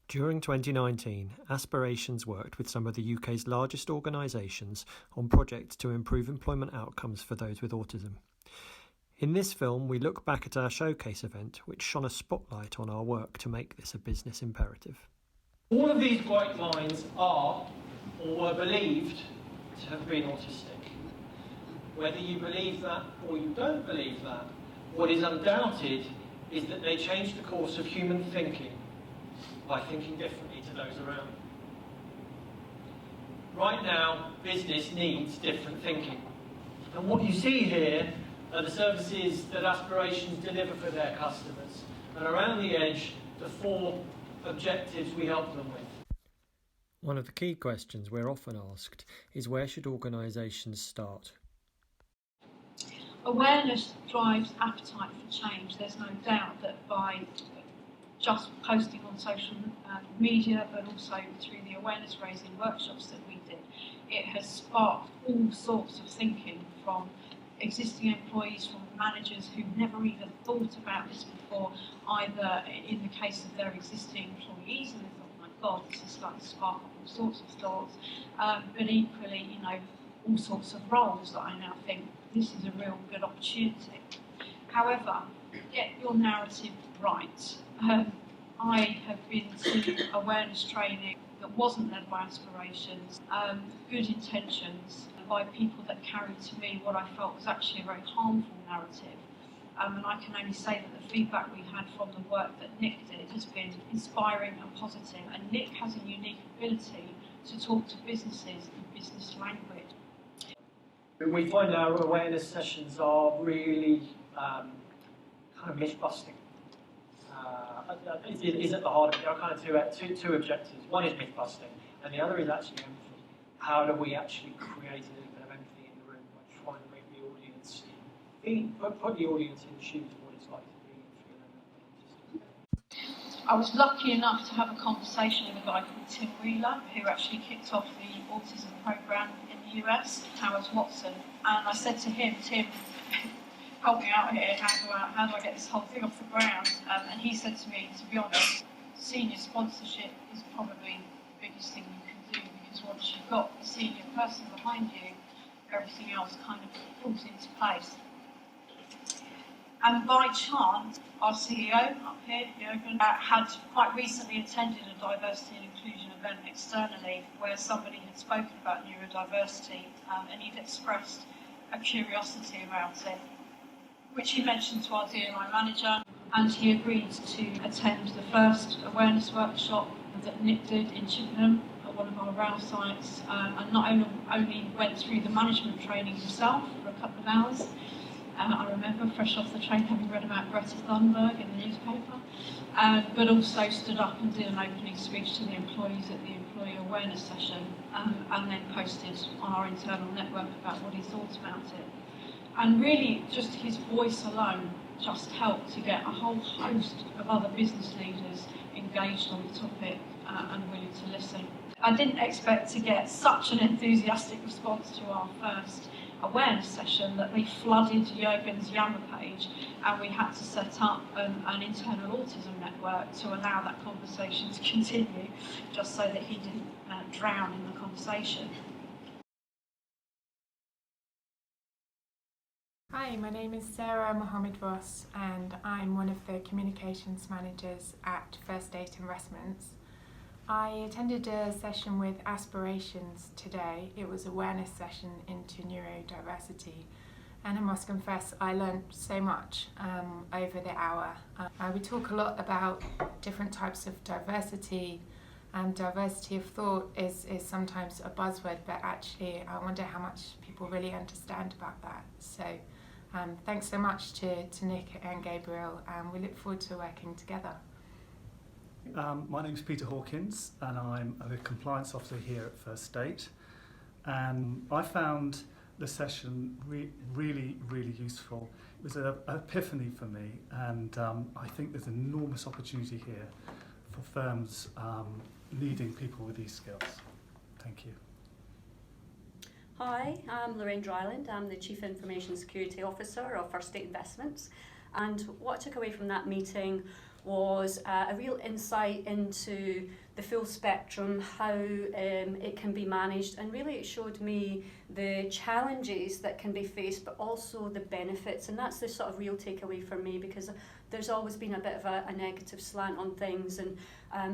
During 2019, ASPIeRATIONS worked with some of the UK's largest organisations on projects to improve employment outcomes for those with autism. In this film, we look back at our ShowcASe event, which shone a spotlight on our work to make this a business imperative. All of these white lines are, or were believed, to have been autistic. Whether you believe that or you don't believe that, what is undoubted is that they changed the course of human thinking by thinking differently to those around them. Right now, business needs different thinking. And what you see here are the services that ASPIeRATIONS deliver for their customers. And around the edge, the 4 objectives we help them with. One of the key questions we're often asked is, where should organisations start? Awareness drives appetite for change. There's no doubt that by just posting on social media, but also through the awareness raising workshops that we did, it has sparked all sorts of thinking from existing employees, from managers who never even thought about this before, either in the case of their existing employees, and they thought, oh my God, this is like spark up all sorts of thoughts, but equally, all sorts of roles that I now think this is a real good opportunity. However, get your narrative right. I have been to awareness training that wasn't led by ASPIeRATIONS, good intentions by people that carried to me what I felt was actually a very harmful narrative. And I can only say that the feedback we had from the work that Nick did has been inspiring and positive. And Nick has a unique ability to talk to businesses in business language. We find our awareness sessions are really kind of myth-busting. Is at the heart of it. There are kind of two objectives. One is myth-busting, and the other is actually empathy. How do we actually create a little bit of empathy in the room by trying to make the audience put the audience in the shoes of what it's like to be autistic? I was lucky enough to have a conversation with a guy called Tim Wheeler, who actually kicked off the autism program in the US, Howard Watson, and I said to him, Tim, help me out here, how do I get this whole thing off the ground? And he said to me, to be honest, senior sponsorship is probably the biggest thing you can do, because once you've got the senior person behind you, everything else kind of falls into place. And by chance, our CEO up here, Jürgen, had quite recently attended a diversity and inclusion event externally where somebody had spoken about neurodiversity, and he'd expressed a curiosity about it, which he mentioned to our D&I manager, and he agreed to attend the first awareness workshop that Nick did in Chippenham at one of our rail sites, and not only went through the management training himself for a couple of hours. I remember, fresh off the train, having read about Greta Thunberg in the newspaper, but also stood up and did an opening speech to the employees at the employee awareness session, and then posted on our internal network about what he thought about it. And really, just his voice alone just helped to get a whole host of other business leaders engaged on the topic and willing to listen. I didn't expect to get such an enthusiastic response to our first awareness session that they flooded Jürgen's Yammer page, and we had to set up an internal autism network to allow that conversation to continue, just so that he didn't drown in the conversation. Hi, my name is Sarah Mohammed Ross, and I'm one of the communications managers at First Date Investments. I attended a session with ASPIeRATIONS today. It was an awareness session into neurodiversity, and I must confess I learned so much over the hour. We talk a lot about different types of diversity, and diversity of thought is sometimes a buzzword, but actually I wonder how much people really understand about that. So thanks so much to Nick and Gabriel, and we look forward to working together. My name's Peter Hawkins, and I'm a compliance officer here at First State. And I found the session really useful. It was an epiphany for me, and I think there's an enormous opportunity here for firms needing people with these skills. Thank you. Hi, I'm Lorraine Dryland. I'm the Chief Information Security Officer of First State Investments. And what I took away from that meeting was a real insight into the full spectrum, how it can be managed, and really it showed me the challenges that can be faced but also the benefits, and that's the sort of real takeaway for me, because there's always been a bit of a negative slant on things, and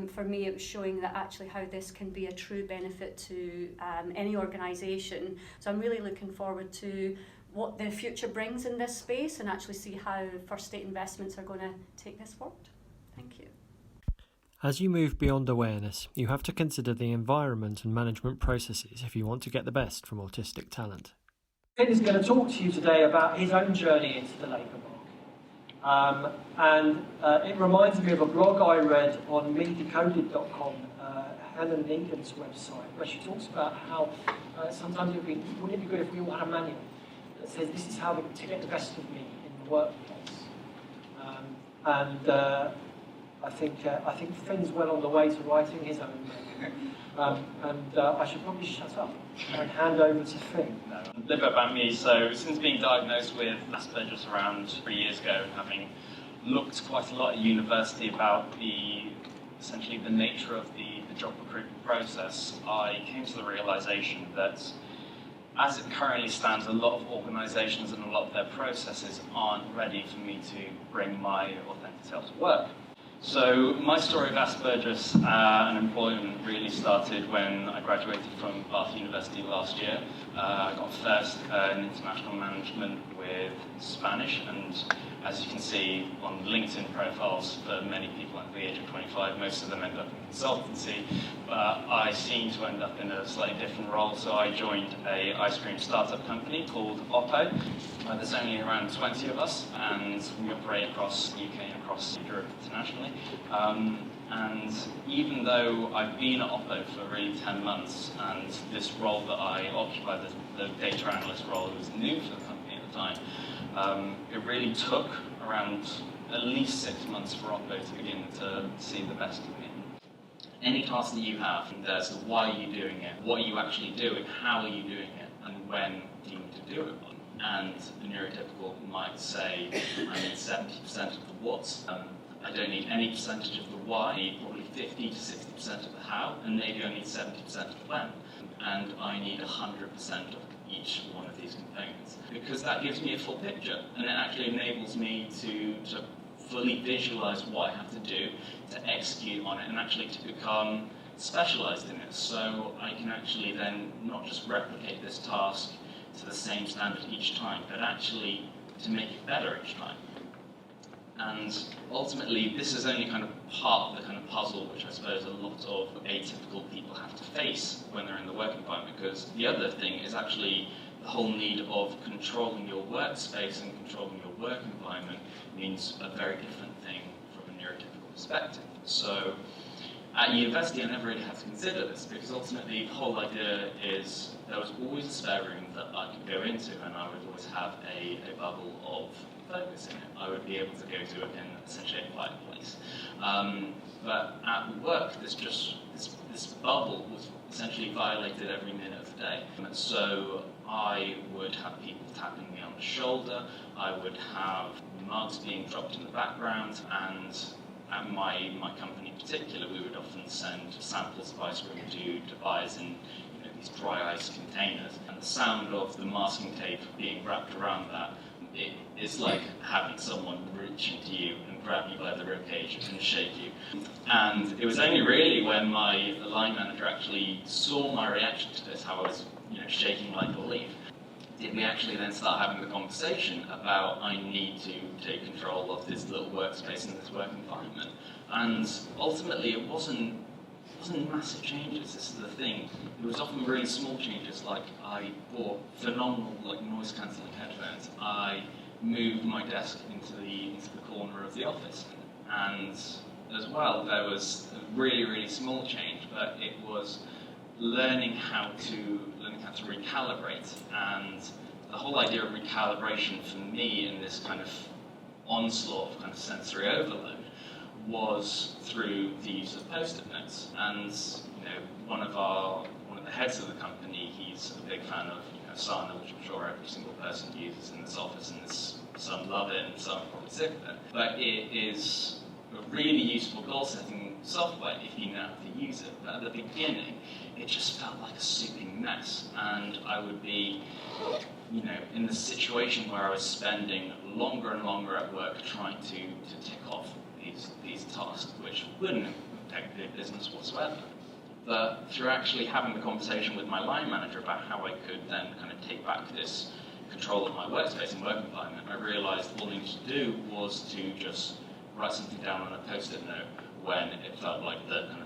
for me it was showing that actually how this can be a true benefit to any organisation. So I'm really looking forward to what the future brings in this space and actually see how First State Investments are going to take this forward. Thank you. As you move beyond awareness, you have to consider the environment and management processes if you want to get the best from autistic talent. Finn is going to talk to you today about his own journey into the labour market. It reminds me of a blog I read on medecoded.com, Hannah Negan's website, where she talks about how sometimes wouldn't it be good if we all had a manual that says this is how to get the best of me in the workplace. I think Finn's well on the way to writing his own manual. I should probably shut up and hand over to Finn. A little bit about me. So since being diagnosed with Asperger's around 3 years ago, and having looked quite a lot at university about essentially the nature of the job recruitment process, I came to the realization that as it currently stands, a lot of organisations and a lot of their processes aren't ready for me to bring my authentic self to work. So my story of Asperger's and employment really started when I graduated from Bath University last year. I got first in international management with Spanish, and as you can see on LinkedIn profiles for many people under the age of 25, most of them end up in consultancy, but I seem to end up in a slightly different role, so I joined an ice cream startup company called Oppo. There's only around 20 of us, and we operate across the UK and across Europe internationally. And even though I've been at Oppo for really 10 months, and this role that I occupied, the data analyst role, was new for the company at the time, it really took around at least 6 months for Oppo to begin to see the best of me. Any task that you have, there's the why are you doing it, what are you actually doing, how are you doing it, and when do you need to do it. And a neurotypical might say, I need 70% of the what's. I don't need any percentage of the why, I need probably 50 to 60% of the how, and maybe I need 70% of the when. And I need 100% of each one of these components, because that gives me a full picture, and it actually enables me to fully visualize what I have to do to execute on it, and actually to become specialized in it. So I can actually then not just replicate this task to the same standard each time, but actually to make it better each time. And ultimately, this is only kind of part of the kind of puzzle which I suppose a lot of atypical people have to face when they're in the work environment, because the other thing is actually the whole need of controlling your workspace and controlling your work environment means a very different thing from a neurotypical perspective. So at university, I never really had to consider this, because ultimately the whole idea is there was always a spare room that I could go into, and I would always have a bubble of focus in it. I would be able to go to it in essentially a quiet place. But at work, this bubble was essentially violated every minute of the day. So I would have people tapping me on the shoulder, I would have mugs being dropped in the background, and at my company in particular, we would often send samples of ice cream to buyers in these dry ice containers. And the sound of the masking tape being wrapped around that, it's like having someone reach into you and grab you by the ribcage and shake you. And it was only really when my line manager actually saw my reaction to this, how I was shaking like a leaf, did we actually then start having the conversation about I need to take control of this little workspace and this work environment. And ultimately it wasn't massive changes, this is the thing. It was often really small changes, like I bought phenomenal noise cancelling headphones. I moved my desk into the corner of the office. And as well, there was a really, really small change, but it was learning how to recalibrate. And the whole idea of recalibration for me in this kind of onslaught of kind of sensory overload was through the use of Post-it notes. And one of the heads of the company, he's a big fan of Asana, which I'm sure every single person uses in this office, and some love it and some are probably sick of it. But it is a really useful goal-setting software if you know how to use it. But at the beginning, it just felt like a souping mess, and I would be, in the situation where I was spending longer and longer at work trying to tick off these tasks, which wouldn't affect the business whatsoever. But through actually having the conversation with my line manager about how I could then kind of take back this control of my workspace and work environment, I realised all I needed to do was to just write something down on a post-it note when it felt like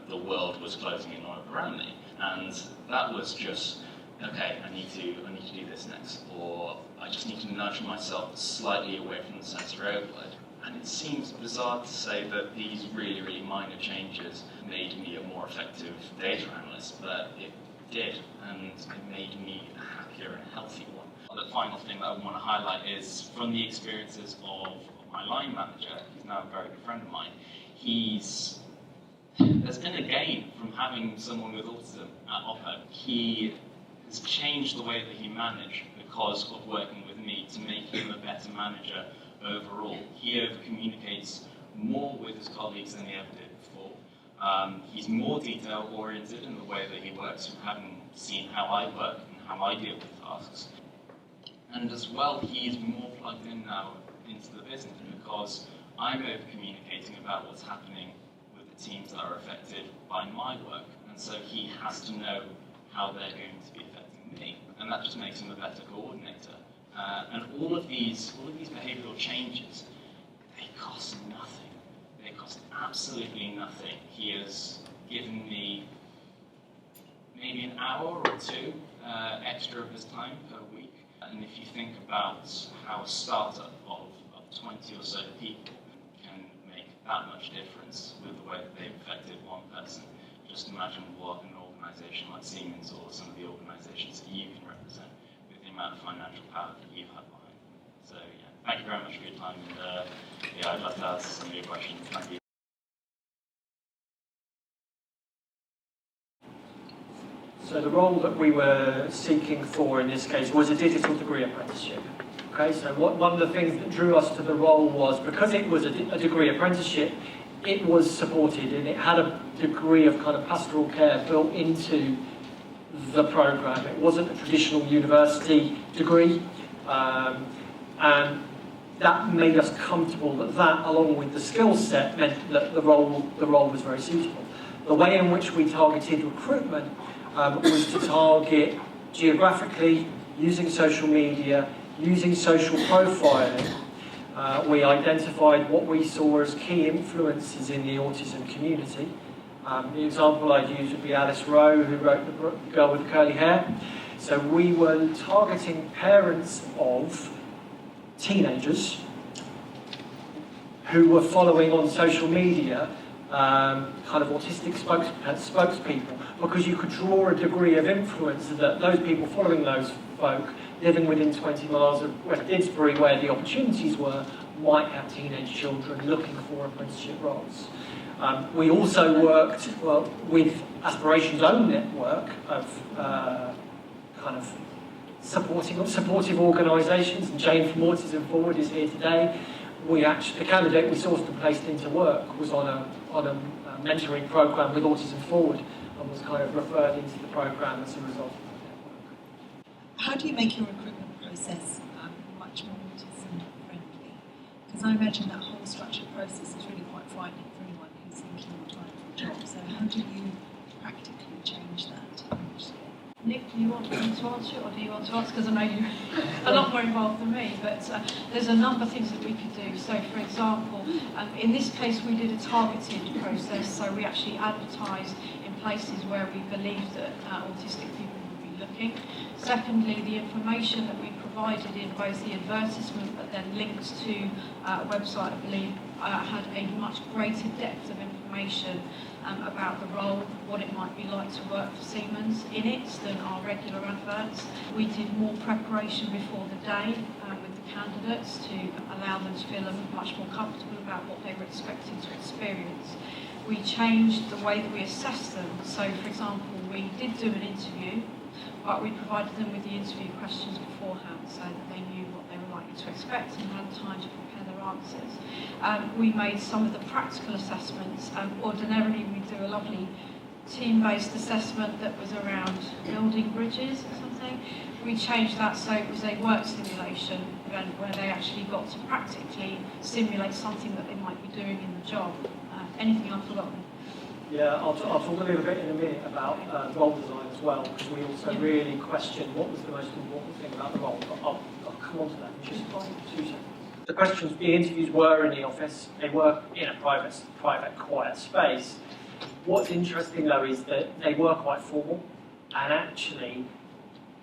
the world was closing in around me. And that was just, okay, I need to do this next, or I just need to nudge myself slightly away from the sensory overload. And it seems bizarre to say that these really, really minor changes made me a more effective data analyst, but it did, and it made me a happier and healthier one. The final thing that I want to highlight is from the experiences of my line manager, who's now a very good friend of mine. There's been a gain from having someone with autism at Oppo. He has changed the way that he managed because of working with me to make him a better manager overall. He over-communicates more with his colleagues than he ever did before. He's more detail-oriented in the way that he works, from having seen how I work and how I deal with tasks. And as well, he's more plugged in now into the business because I'm over-communicating about what's happening with the teams that are affected by my work. And so he has to know how they're going to be affecting me. And that just makes him a better coordinator. And all of these behavioural changes, they cost nothing. They cost absolutely nothing. He has given me maybe an hour or two extra of his time per week. And if you think about how a startup of 20 or so people can make that much difference with the way that they've affected one person, just imagine what an organisation like Siemens or some of the organisations that you can represent with the amount of financial power that you have behind them. So yeah, thank you very much for your time, and I'd love to answer some of your questions. Thank you. So the role that we were seeking for in this case was a digital degree apprenticeship. Okay, so one of the things that drew us to the role was because it was a degree apprenticeship, it was supported and it had a degree of kind of pastoral care built into the programme. It wasn't a traditional university degree, and that made us comfortable that along with the skill set meant that the role was very suitable. The way in which we targeted recruitment was to target geographically, using social media, using social profiling. We identified what we saw as key influences in the autism community. The example I'd use would be Alice Rowe, who wrote The Girl with the Curly Hair. So we were targeting parents of teenagers who were following on social media kind of autistic spokespeople, because you could draw a degree of influence that those people following those folk living within 20 miles of West Didsbury, where the opportunities were, might have teenage children looking for apprenticeship roles. We also worked with Aspiration's own network of kind of supportive organisations, and Jane from Autism Forward is here today. The candidate we sourced and placed into work was on a mentoring programme with Autism Forward and was kind of referred into the programme as a result of the network. How do you make your recruitment process much more autism friendly? Because I imagine that whole structured process is really quite frightening for anyone who's thinking of applying for a job. So how do you practically change that? Nick, do you want me to answer it, or do you want to answer? Because I know you're a lot more involved than me, but there's a number of things that we could do. So, for example, in this case, we did a targeted process, so we actually advertised in places where we believed that autistic people would be looking. Secondly, the information that we provided in both the advertisement but then linked to a website, I believe, had a much greater depth of information about the role, what it might be like to work for Siemens in it than our regular adverts. We did more preparation before the day with the candidates to allow them to feel much more comfortable about what they were expecting to experience. We changed the way that we assessed them. So, for example, we did do an interview, but we provided them with the interview questions beforehand so that they knew what they were likely to expect and had time to prepare their answers. We made some of the practical assessments. Ordinarily we do a lovely team-based assessment that was around building bridges or something. We changed that so it was a work simulation event where they actually got to practically simulate something that they might be doing in the job. Anything I've forgotten? Yeah, I'll talk a little bit in a minute about role design as well, because we also really questioned what was the most important thing about the role, but I'll come on to that in just 2 seconds. The questions, the interviews were in the office, they were in a private, quiet space. What's interesting though is that they were quite formal, and actually,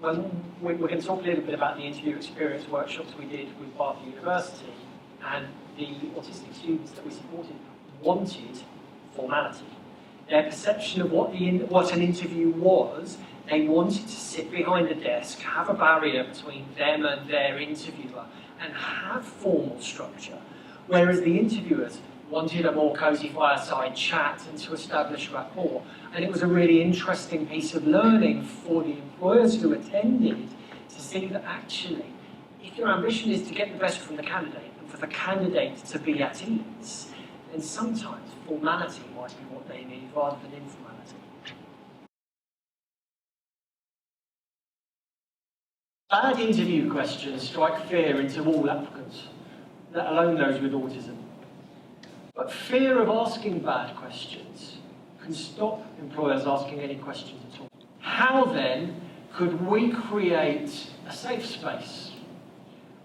when we're going to talk a little bit about the interview experience workshops we did with Bath University, and the autistic students that we supported wanted formality. Their perception of what an interview was, they wanted to sit behind a desk, have a barrier between them and their interviewer, and have formal structure, whereas the interviewers wanted a more cosy fireside chat and to establish rapport. And it was a really interesting piece of learning for the employers who attended to see that actually, if your ambition is to get the best from the candidate and for the candidate to be at ease, then sometimes formality might be what they need rather than informality. Bad interview questions strike fear into all applicants, let alone those with autism. But fear of asking bad questions can stop employers asking any questions at all. How then could we create a safe space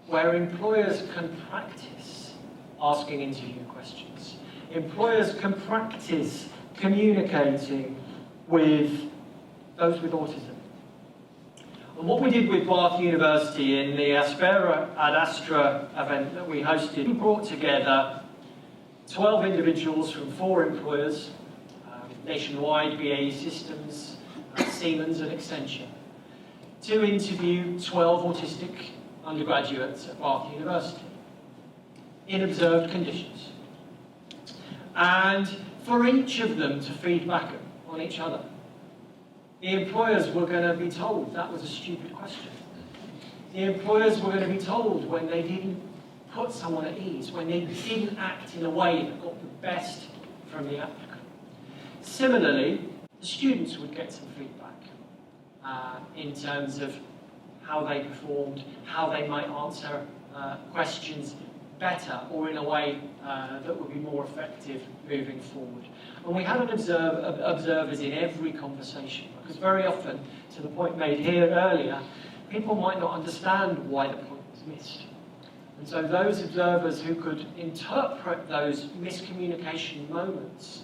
where employers can practice asking interview questions? Employers can practice communicating with those with autism. And what we did with Bath University in the ASPIeRATIONS event that we hosted, we brought together 12 individuals from 4 employers, nationwide, BAE Systems, Siemens and Accenture, to interview 12 autistic undergraduates at Bath University in observed conditions. And for each of them to feed back on each other. The employers were going to be told that was a stupid question. The employers were going to be told when they didn't put someone at ease, when they didn't act in a way that got the best from the applicant. Similarly, the students would get some feedback in terms of how they performed, how they might answer questions better or in a way that would be more effective moving forward. And we had observers in every conversation, because very often, to the point made here earlier, people might not understand why the point was missed. And so those observers who could interpret those miscommunication moments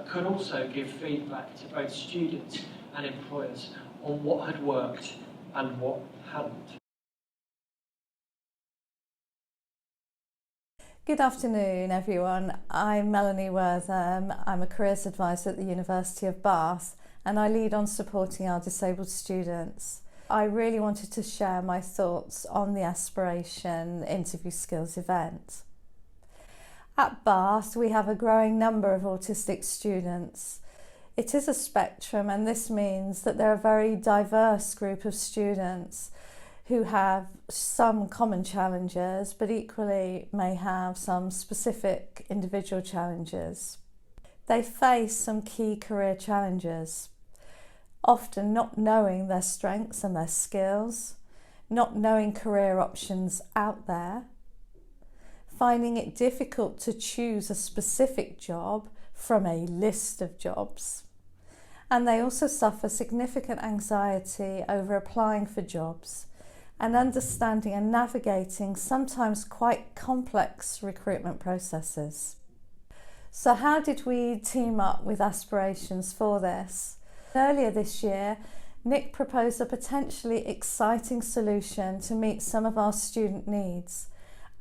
could also give feedback to both students and employers on what had worked and what hadn't. Good afternoon, everyone. I'm Melanie Wortham. I'm a careers advisor at the University of Bath, and I lead on supporting our disabled students. I really wanted to share my thoughts on the Aspiration Interview Skills event. At Bath, we have a growing number of autistic students. It is a spectrum, and this means that they're a very diverse group of students who have some common challenges, but equally may have some specific individual challenges. They face some key career challenges, often not knowing their strengths and their skills, not knowing career options out there, finding it difficult to choose a specific job from a list of jobs. And they also suffer significant anxiety over applying for jobs and understanding and navigating sometimes quite complex recruitment processes. So how did we team up with Aspirations for this? Earlier this year, Nick proposed a potentially exciting solution to meet some of our student needs,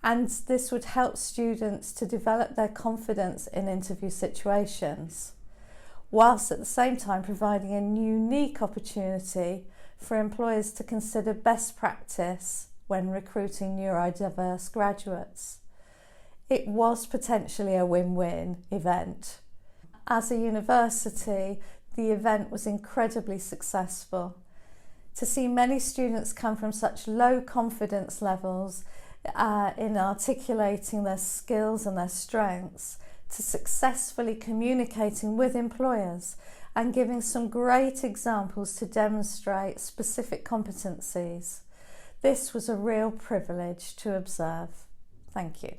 and this would help students to develop their confidence in interview situations, whilst at the same time providing a unique opportunity for employers to consider best practice when recruiting neurodiverse graduates. It was potentially a win-win event. As a university, the event was incredibly successful. To see many students come from such low confidence levels in articulating their skills and their strengths to successfully communicating with employers and giving some great examples to demonstrate specific competencies. This was a real privilege to observe. Thank you.